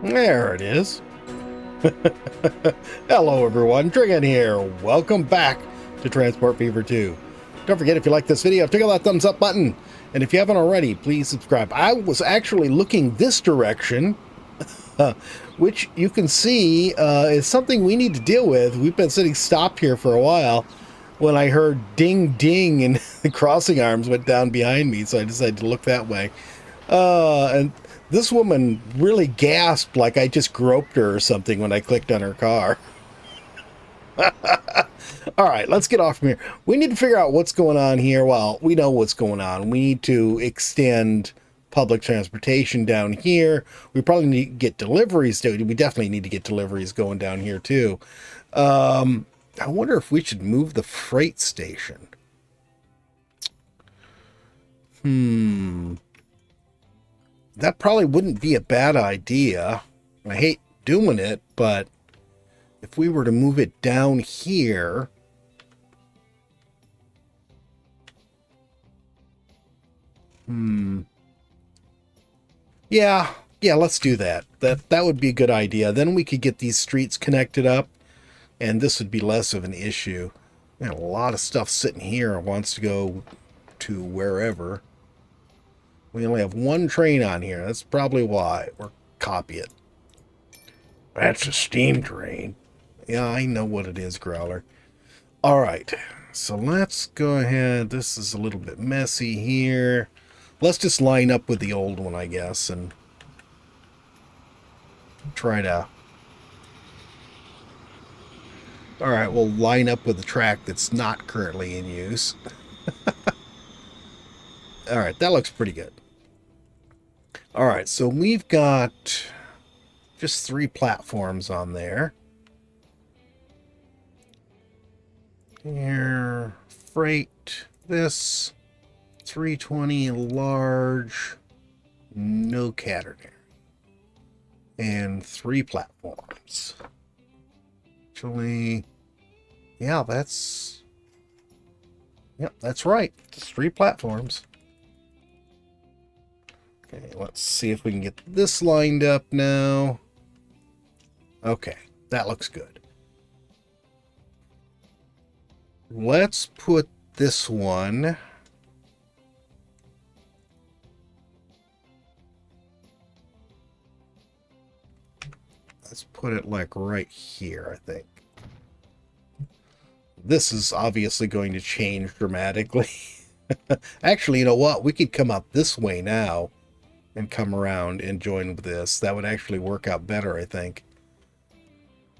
There it is. Hello everyone, Trigan here. Welcome back to Transport Fever 2. Don't forget, if you like this video, tickle that thumbs up button. And if you haven't already, please subscribe. I was actually looking this direction, which you can see is something we need to deal with. We've been sitting stopped here for a while when I heard ding ding and the crossing arms went down behind me, so I decided to look that way. And this woman really gasped like I just groped her or something when I clicked on her car. All right, let's get off from here. We need to figure out what's going on here. Well, we know what's going on. We need to extend public transportation down here. We probably need to get deliveries. We definitely need to get deliveries going down here too. I wonder if we should move the freight station. That probably wouldn't be a bad idea. I hate doing it, but if we were to move it down here, yeah, let's do that. That would be a good idea. Then we could get these streets connected up, and this would be less of an issue. We have a lot of stuff sitting here wants to go to wherever. We only have one train on here. That's probably why. Or copy it. That's a steam train. Yeah, I know what it is, Growler. All right. So let's go ahead. This is a little bit messy here. Let's just line up with the old one, I guess, and try to... All right, we'll line up with the track that's not currently in use. All right, that looks pretty good. All right, so we've got just 3 platforms on there. Here, freight, this, 320 large, no catenary, and 3 platforms. Actually, yeah, that's right. It's 3 platforms. Okay, let's see if we can get this lined up now. Okay, that looks good. Let's put this one... Let's put it like right here, I think. This is obviously going to change dramatically. Actually, you know what? We could come up this way now and come around and join with this. That would actually work out better, I think.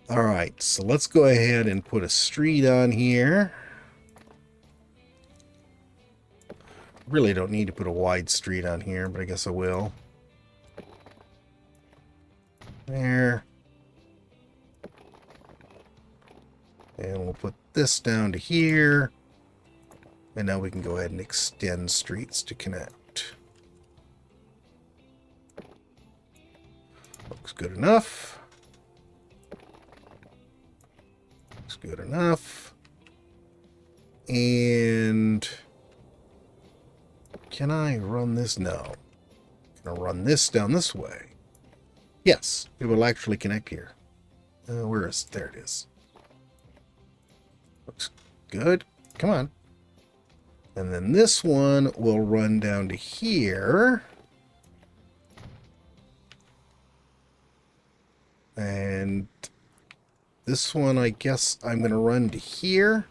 All right, so let's go ahead and put a street on here. Really don't need to put a wide street on here, but I guess I will. There. And we'll put this down to here. And now we can go ahead and extend streets to connect. Looks good enough. Looks good enough. And can I run this? No. Can I run this down this way? Yes, it will actually connect here. Where is it? There it is. Looks good. Come on. And then this one will run down to here. And this one, I guess I'm going to run to here.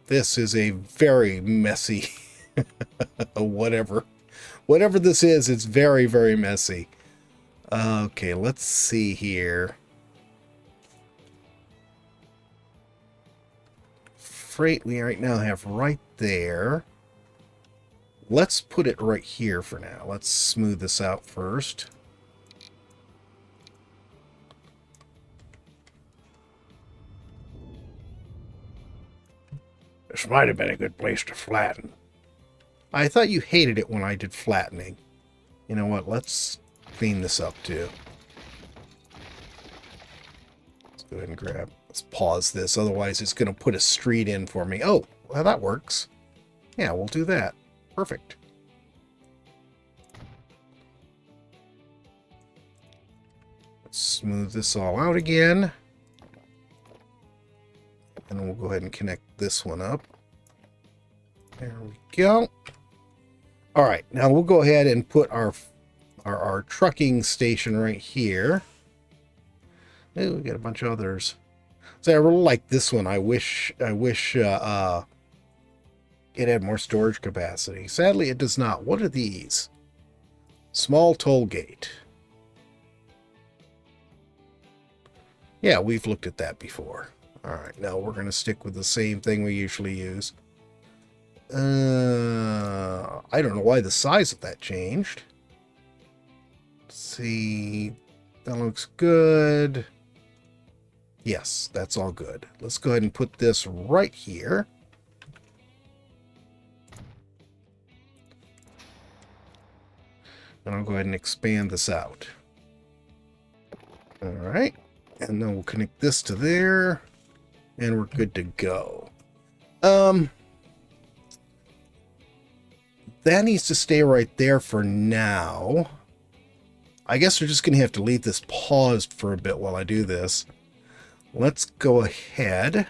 This is a very messy whatever this is, it's very, very messy. Okay, let's see here. Freight we right now have right there. Let's put it right here for now. Let's smooth this out first. This might have been a good place to flatten. I thought you hated it when I did flattening. You know what? Let's clean this up too. Let's go ahead and grab. Let's pause this. Otherwise, it's going to put a street in for me. Oh, well, that works. Yeah, we'll do that. Perfect. smooth this all out again. And we'll go ahead and connect this one up. There we go. All right, now we'll go ahead and put our trucking station right here. Oh, we got a bunch of others. So I really like this one. I wish it had more storage capacity. Sadly, it does not. What are these? Small toll gate. Yeah, we've looked at that before. All right, now we're going to stick with the same thing we usually use. I don't know why the size of that changed. Let's see. That looks good. Yes, that's all good. Let's go ahead and put this right here. And I'll go ahead and expand this out. All right. And then we'll connect this to there. And we're good to go. That needs to stay right there for now. I guess we're just going to have to leave this paused for a bit while I do this. Let's go ahead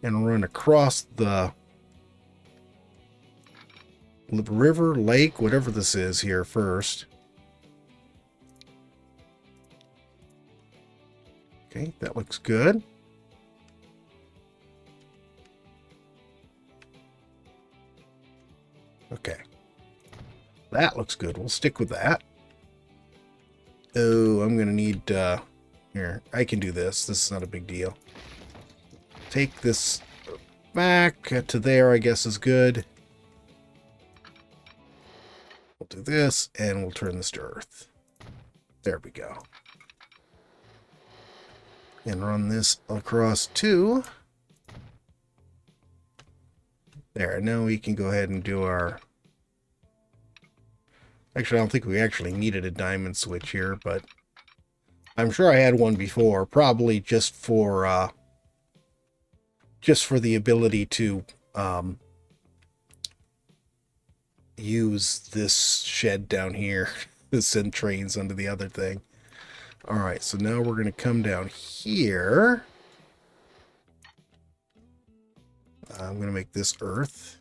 and run across the river, lake, whatever this is here first. Okay, that looks good. Okay. That looks good. We'll stick with that. Oh, I'm going to need... here, I can do this. This is not a big deal. Take this back to there, I guess is good. We'll do this, and we'll turn this to earth. There we go. And run this across too. There, now we can go ahead and do our... Actually, I don't think we actually needed a diamond switch here, but I'm sure I had one before, probably just for the ability to use this shed down here to send trains under the other thing. All right, so now we're going to come down here. I'm going to make this earth.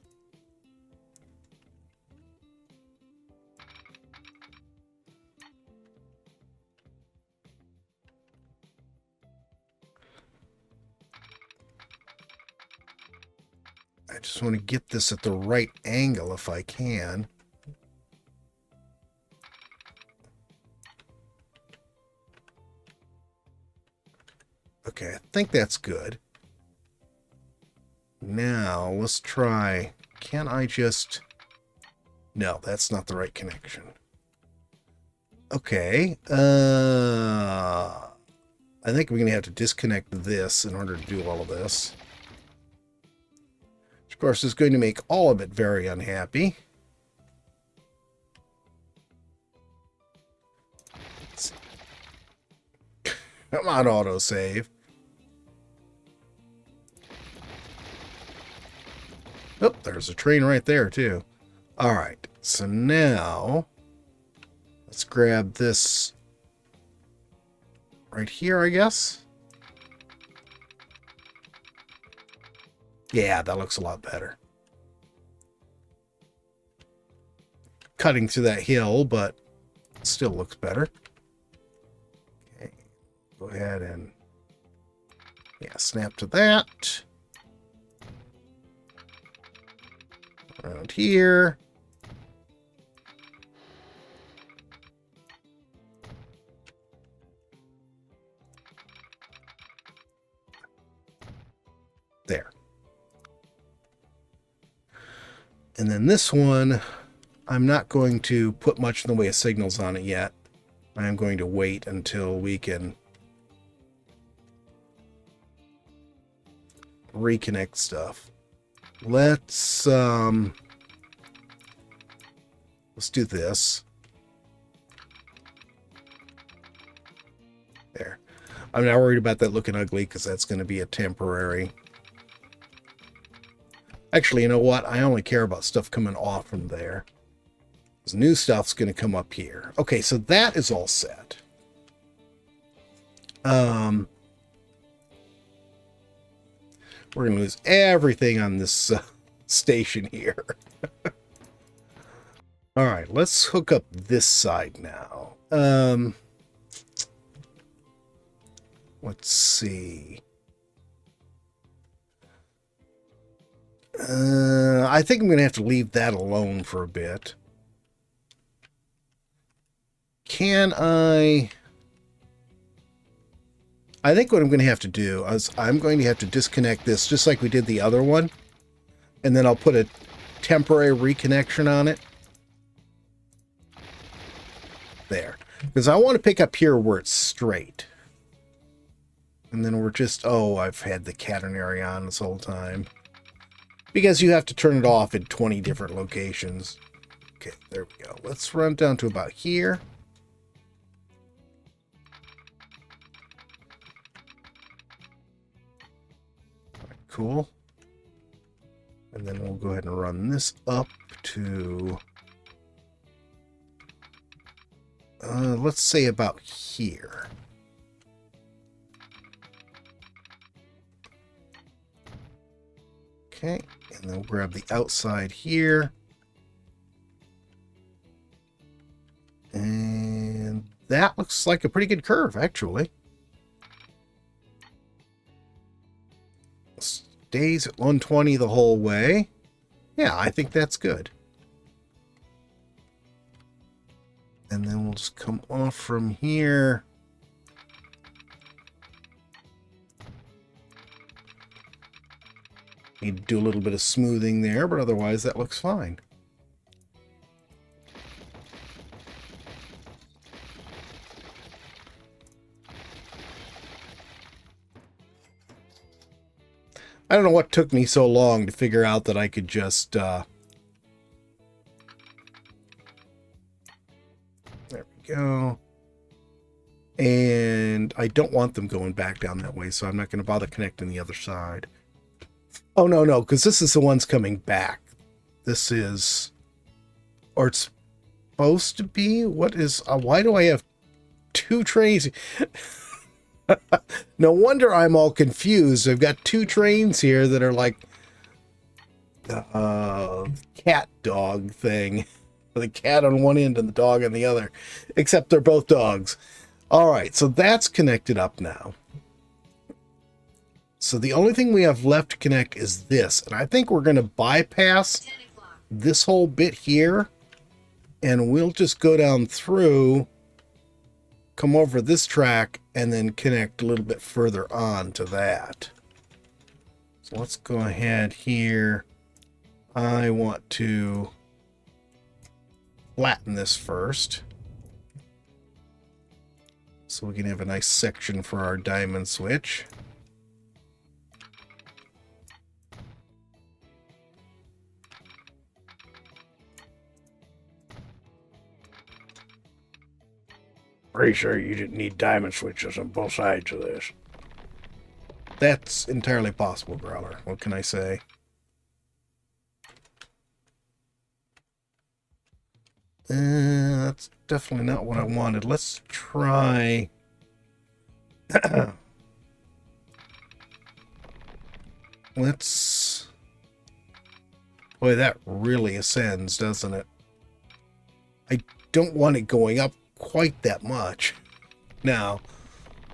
I just want to get this at the right angle if I can. Okay, I think that's good. Now, let's try... Can I just... No, that's not the right connection. Okay. I think we're going to have to disconnect this in order to do all of this. Of course, is going to make all of it very unhappy. Come on, autosave. Oh, there's a train right there, too. All right, so now let's grab this right here, I guess. Yeah, that looks a lot better. Cutting through that hill, but it still looks better. Okay, go ahead and snap to that. Around here. There. And then this one, I'm not going to put much in the way of signals on it yet. I'm going to wait until we can reconnect stuff. Let's do this. There. I'm not worried about that looking ugly because that's going to be a temporary. Actually, you know what? I only care about stuff coming off from there. This new stuff's going to come up here. Okay, so that is all set. We're going to lose everything on this station here. All right, let's hook up this side now. Let's see. I think I'm going to have to leave that alone for a bit. Can I think what I'm going to have to do is I'm going to have to disconnect this just like we did the other one. And then I'll put a temporary reconnection on it. There. Because I want to pick up here where it's straight. And then we're just... Oh, I've had the catenary on this whole time. Because you have to turn it off in 20 different locations. Okay, there we go. Let's run down to about here. All right, cool. And then we'll go ahead and run this up to... let's say about here. Okay, and then we'll grab the outside here. And that looks like a pretty good curve, actually. Stays at 120 the whole way. Yeah, I think that's good. And then we'll just come off from here. Need to do a little bit of smoothing there, but otherwise that looks fine. I don't know what took me so long to figure out that I could just... There we go. And I don't want them going back down that way, so I'm not going to bother connecting the other side. Oh, no, because this is the ones coming back. This is... Or it's supposed to be? What is... why do I have two trains? No wonder I'm all confused. I've got two trains here that are like... cat dog thing. The cat on one end and the dog on the other. Except they're both dogs. Alright, so that's connected up now. So the only thing we have left to connect is this. And I think we're going to bypass this whole bit here. And we'll just go down through, come over this track, and then connect a little bit further on to that. So let's go ahead here. I want to flatten this first, so we can have a nice section for our diamond switch. Pretty sure you didn't need diamond switches on both sides of this. That's entirely possible, Growler. What can I say? That's definitely not what I wanted. Let's try... Let's... Boy, that really ascends, doesn't it? I don't want it going up quite that much. Now,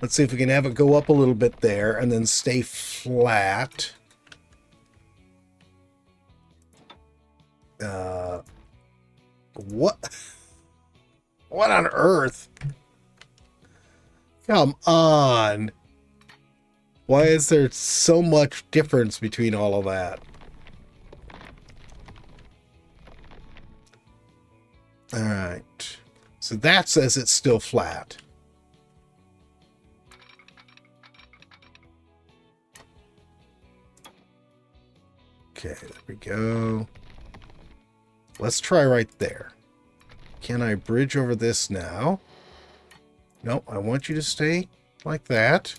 let's see if we can have it go up a little bit there and then stay flat. What? What on earth? Come on. Why is there so much difference between all of that? All right. So that says it's still flat. Okay, there we go. Let's try right there. Can I bridge over this now? No, I want you to stay like that.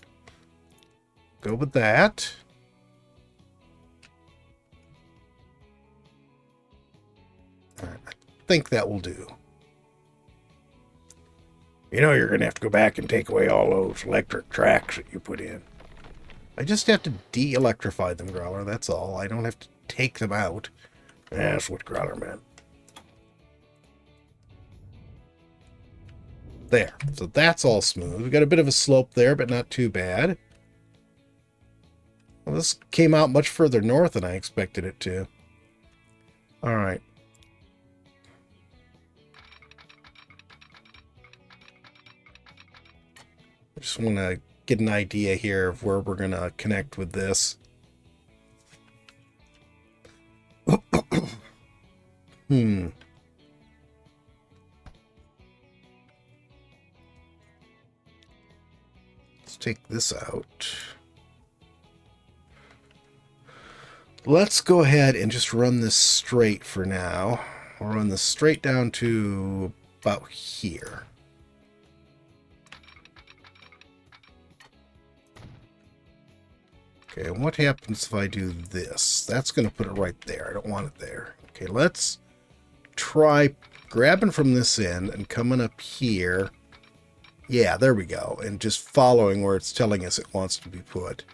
Go with that. All right, I think that will do. You know you're going to have to go back and take away all those electric tracks that you put in. I just have to de-electrify them, Growler, that's all. I don't have to take them out. That's what Growler meant. There. So that's all smooth. We've got a bit of a slope there, but not too bad. Well, this came out much further north than I expected it to. All right. I just want to get an idea here of where we're going to connect with this. Let's take this out. Let's go ahead and just run this straight for now. We'll run this straight down to about here. Okay, and what happens if I do this? That's going to put it right there. I don't want it there. Okay, let's try grabbing from this end and coming up here. Yeah, there we go. And just following where it's telling us it wants to be put.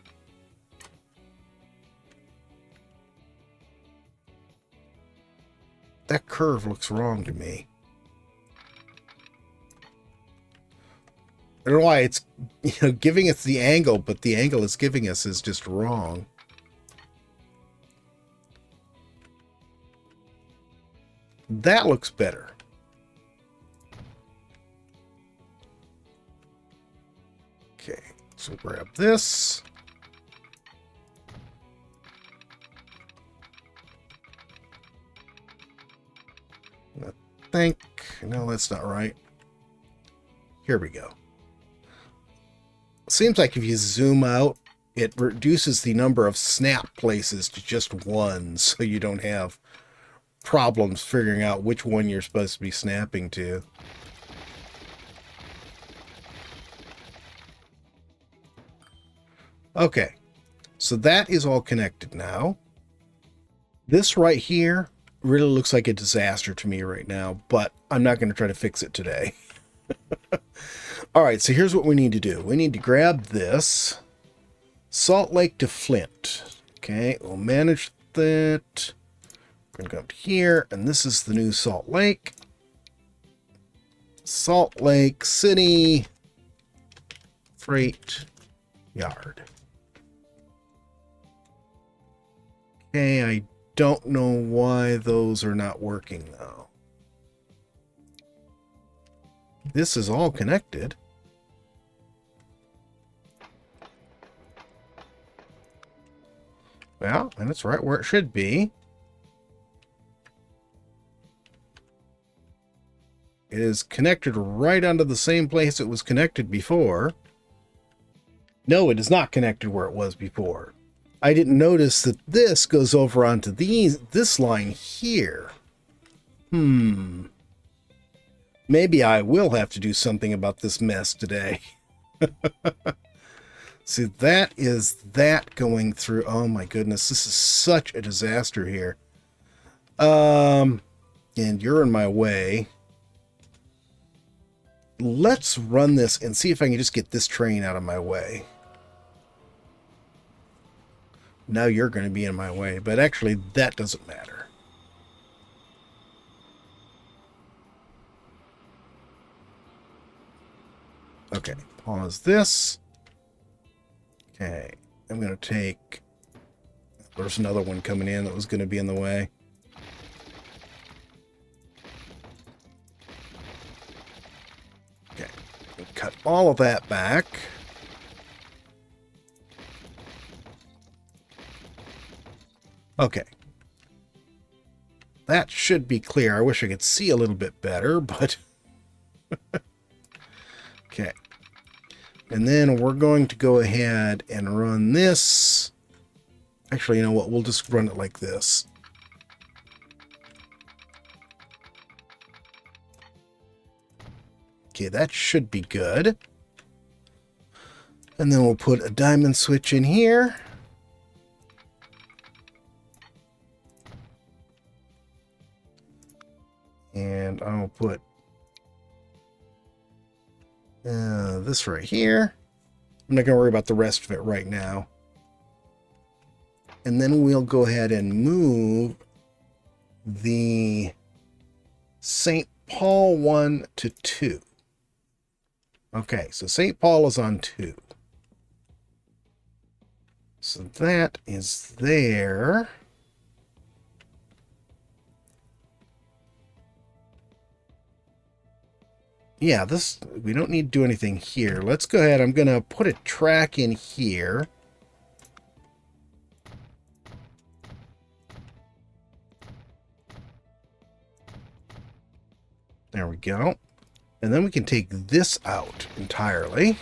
That curve looks wrong to me. I don't know why it's, giving us the angle, but the angle it's giving us is just wrong. That looks better. Okay, so grab this. I think, no, that's not right. Here we go. Seems like if you zoom out, it reduces the number of snap places to just one, so you don't have problems figuring out which one you're supposed to be snapping to. Okay, so that is all connected now. This right here really looks like a disaster to me right now, but I'm not going to try to fix it today. All right, so here's what we need to do. We need to grab this Salt Lake to Flint. Okay, we'll manage that. We're going to go up here, and this is the new Salt Lake. Salt Lake City Freight Yard. Okay, I don't know why those are not working though. This is all connected. Well, and it's right where it should be. It is connected right onto the same place it was connected before. No, it is not connected where it was before. I didn't notice that this goes over onto this line here. Maybe I will have to do something about this mess today. See, that is that going through. Oh my goodness, this is such a disaster here. And you're in my way. Let's run this and see if I can just get this train out of my way. Now you're going to be in my way, but actually that doesn't matter. Okay, pause this. Okay, I'm going to take... There's another one coming in that was going to be in the way. Okay, cut all of that back. Okay. That should be clear. I wish I could see a little bit better, but... Okay. And then we're going to go ahead and run this. Actually, you know what? We'll just run it like this. Okay, that should be good. And then we'll put a diamond switch in here. And I'll put This right here. I'm not going to worry about the rest of it right now. And then we'll go ahead and move the St. Paul 1 to 2. Okay, so St. Paul is on 2. So that is there. Yeah, this, we don't need to do anything here. Let's go ahead. I'm going to put a track in here. There we go. And then we can take this out entirely.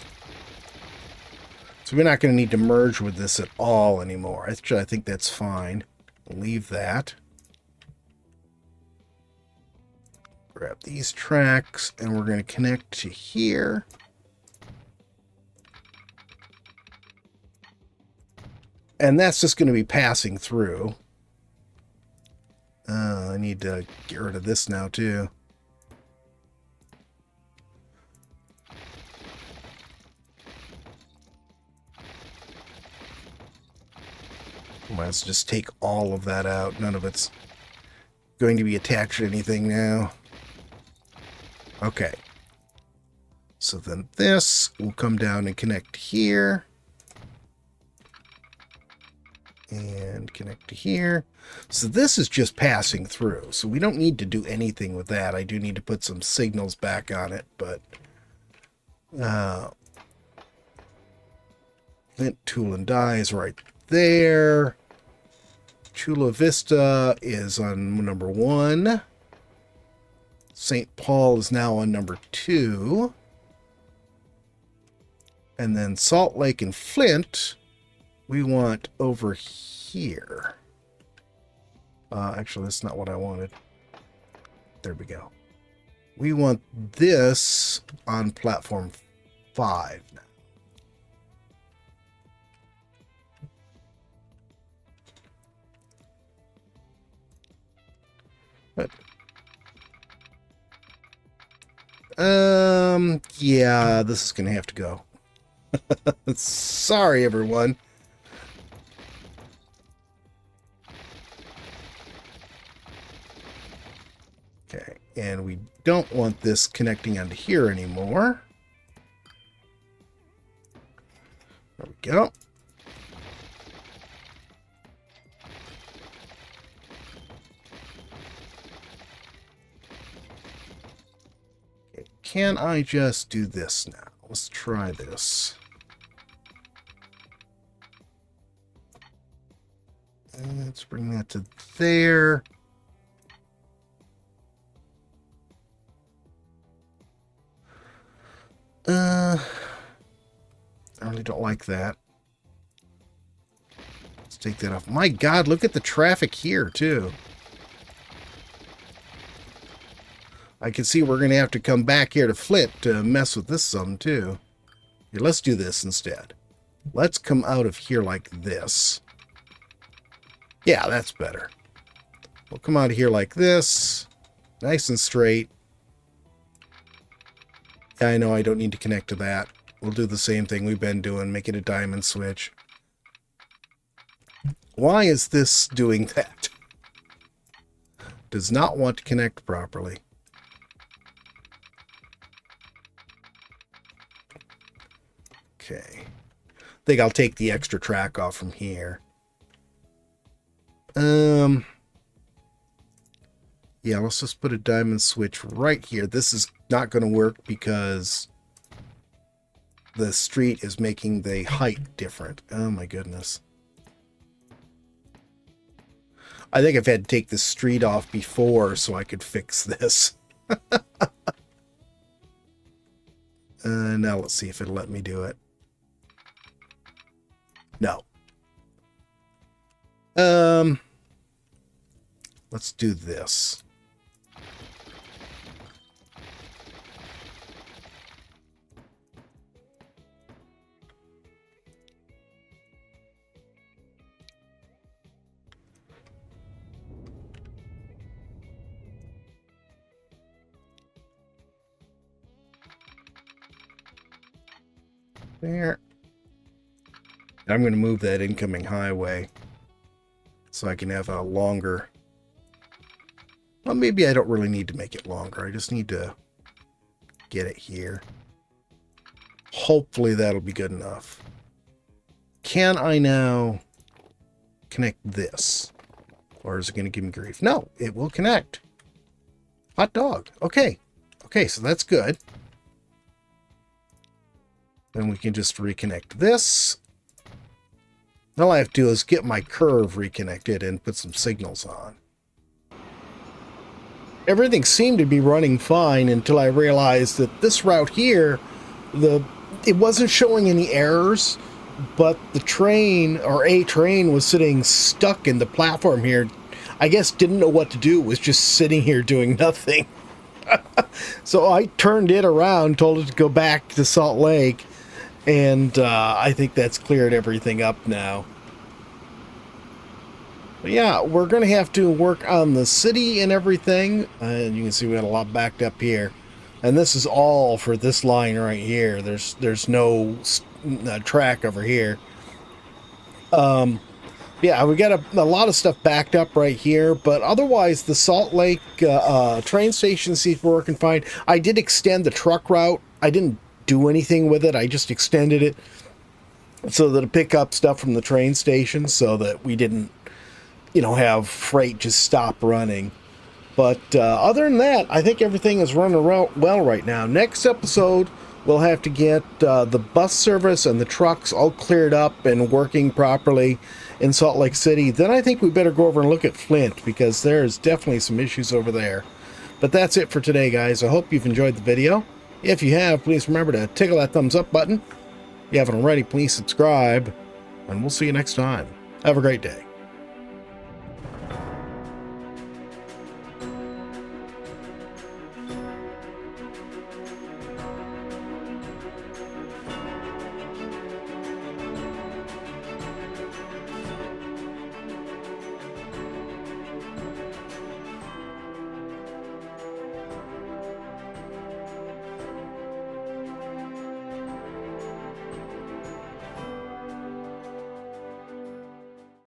So we're not going to need to merge with this at all anymore. Actually, I think that's fine. Leave that. Grab these tracks, and we're going to connect to here. And that's just going to be passing through. I need to get rid of this now, too. Let's just take all of that out. None of it's going to be attached to anything now. Okay. So then this will come down and connect here. And connect to here. So this is just passing through. So we don't need to do anything with that. I do need to put some signals back on it, but Flint, tool, and die is right there. Chula Vista is on number 1. St. Paul is now on number 2. And then Salt Lake and Flint, we want over here. Actually, that's not what I wanted. There we go. We want this on platform 5 now. But, yeah, this is going to have to go. Sorry, everyone. Okay, and we don't want this connecting onto here anymore. There we go. Okay, can I just do this now? Let's try this. And let's bring that to there. I really don't like that. Let's take that off. My God, look at the traffic here, too. I can see we're going to have to come back here to Flint to mess with this some, too. Here, let's do this instead. Let's come out of here like this. Yeah, that's better. We'll come out of here like this. Nice and straight. Yeah, I know I don't need to connect to that. We'll do the same thing we've been doing, make it a diamond switch. Why is this doing that? Does not want to connect properly. Okay. I think I'll take the extra track off from here. Yeah, let's just put a diamond switch right here. This is not going to work because the street is making the height different. Oh my goodness. I think I've had to take the street off before so I could fix this. Now let's see if it'll let me do it. No. Let's do this. There. I'm going to move that incoming highway so I can have a longer... Well, maybe I don't really need to make it longer. I just need to get it here. Hopefully that'll be good enough. Can I now connect this? Or is it going to give me grief? No, it will connect. Hot dog. Okay. Okay, so that's good. Then we can just reconnect this. All I have to do is get my curve reconnected and put some signals on. Everything seemed to be running fine until I realized that this route here, it wasn't showing any errors, but the train, or a train, was sitting stuck in the platform here. I guess didn't know what to do, was just sitting here doing nothing. So I turned it around, told it to go back to Salt Lake, and I think that's cleared everything up now. But yeah, we're going to have to work on the city and everything. And you can see we got a lot backed up here. And this is all for this line right here. There's no track over here. Yeah, we got a lot of stuff backed up right here. But otherwise, the Salt Lake train station seems to be working fine. I did extend the truck route. I didn't do anything with it. I just extended it so that it pick up stuff from the train station so that we didn't, you know, have freight just stop running. But other than that, I think everything is running well right now. Next episode, we'll have to get the bus service and the trucks all cleared up and working properly in Salt Lake City. Then I think we better go over and look at Flint, because there's definitely some issues over there. But that's it for today, guys. I hope you've enjoyed the video. If you have, please remember to tickle that thumbs up button. If you haven't already, please subscribe. And we'll see you next time. Have a great day.